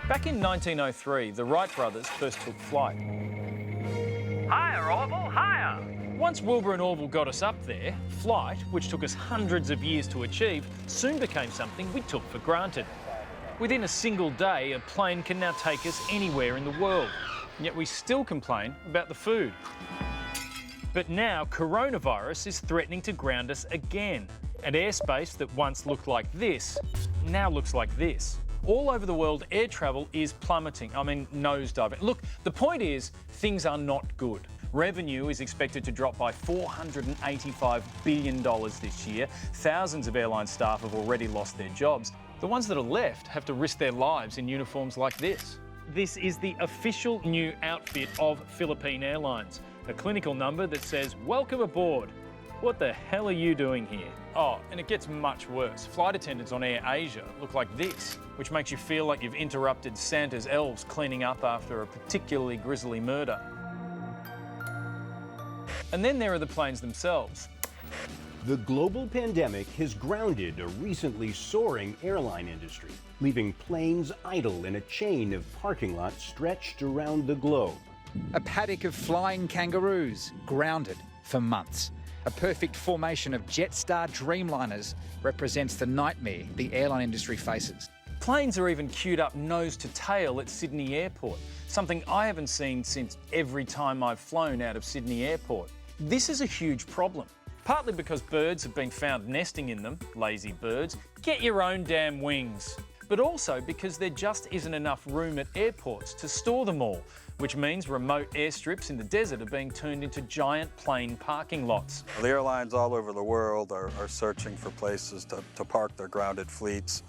Back in 1903, the Wright brothers first took flight. Higher, Orville, higher! Once Wilbur and Orville got us up there, flight, which took us hundreds of years to achieve, soon became something we took for granted. Within a single day, a plane can now take us anywhere in the world, and yet we still complain about the food. But now coronavirus is threatening to ground us again. And airspace that once looked like this now looks like this. All over the world, air travel is plummeting. I mean, nosediving. Look, the point is, things are not good. Revenue is expected to drop by $485 billion this year. Thousands of airline staff have already lost their jobs. The ones that are left have to risk their lives in uniforms like this. This is the official new outfit of Philippine Airlines, a clinical number that says, "Welcome aboard." What the hell are you doing here? Oh, and it gets much worse. Flight attendants on Air Asia look like this, which makes you feel like you've interrupted Santa's elves cleaning up after a particularly grisly murder. And then there are the planes themselves. The global pandemic has grounded a recently soaring airline industry, leaving planes idle in a chain of parking lots stretched around the globe. A paddock of flying kangaroos, grounded for months. A perfect formation of Jetstar Dreamliners represents the nightmare the airline industry faces. Planes are even queued up nose to tail at Sydney Airport, something I haven't seen since every time I've flown out of Sydney Airport. This is a huge problem, partly because birds have been found nesting in them, lazy birds. Get your own damn wings. But also because there just isn't enough room at airports to store them all, which means remote airstrips in the desert are being turned into giant plane parking lots. The airlines all over the world are searching for places to park their grounded fleets.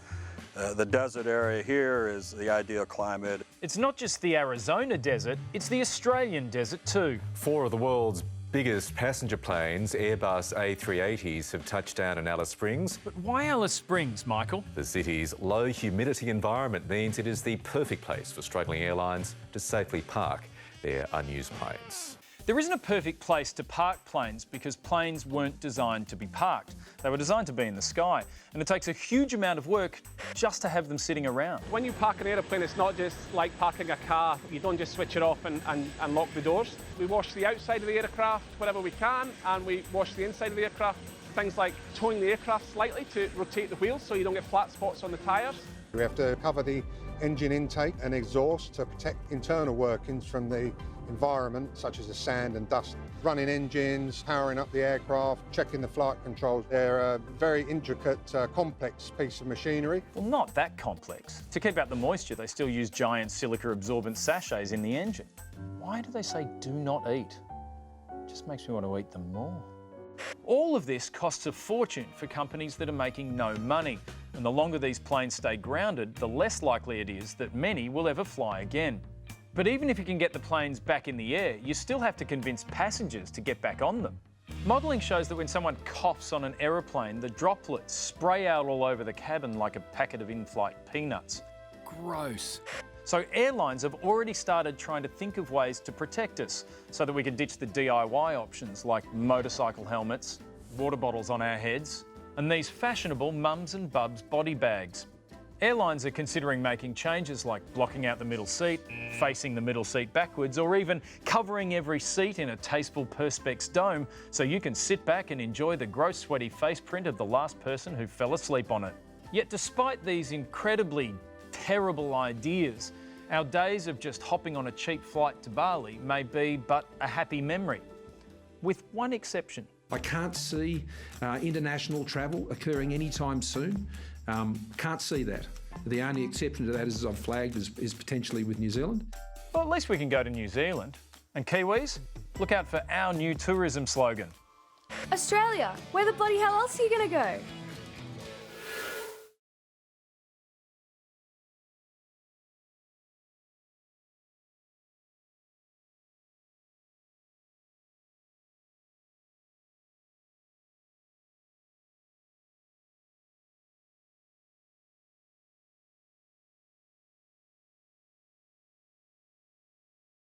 The desert area here is the ideal climate. It's not just the Arizona desert, it's the Australian desert too. 4 of the world's biggest passenger planes, Airbus A380s, have touched down in Alice Springs. But why Alice Springs, Michael? The city's low humidity environment means it is the perfect place for struggling airlines to safely park their unused planes. There isn't a perfect place to park planes because planes weren't designed to be parked. They were designed to be in the sky, and it takes a huge amount of work just to have them sitting around. When you park an aeroplane, it's not just like parking a car. You don't just switch it off and lock the doors. We wash the outside of the aircraft wherever we can, and we wash the inside of the aircraft. Things like towing the aircraft slightly to rotate the wheels so you don't get flat spots on the tyres. We have to cover the engine intake and exhaust to protect internal workings from the environment, such as the sand and dust. Running engines, powering up the aircraft, checking the flight controls. They're a very intricate, complex piece of machinery. Well, not that complex. To keep out the moisture, they still use giant silica-absorbent sachets in the engine. Why do they say do not eat? It just makes me want to eat them more. All of this costs a fortune for companies that are making no money. And the longer these planes stay grounded, the less likely it is that many will ever fly again. But even if you can get the planes back in the air, you still have to convince passengers to get back on them. Modelling shows that when someone coughs on an aeroplane, the droplets spray out all over the cabin like a packet of in-flight peanuts. Gross. So airlines have already started trying to think of ways to protect us so that we can ditch the DIY options like motorcycle helmets, water bottles on our heads, and these fashionable mums and bubs body bags. Airlines are considering making changes like blocking out the middle seat, facing the middle seat backwards, or even covering every seat in a tasteful Perspex dome so you can sit back and enjoy the gross sweaty face print of the last person who fell asleep on it. Yet despite these incredibly terrible ideas, our days of just hopping on a cheap flight to Bali may be but a happy memory, with one exception. I can't see international travel occurring anytime soon. Can't see that. The only exception to that, as I've flagged, is potentially with New Zealand. Well, at least we can go to New Zealand. And Kiwis, look out for our new tourism slogan. Australia, where the bloody hell else are you going to go?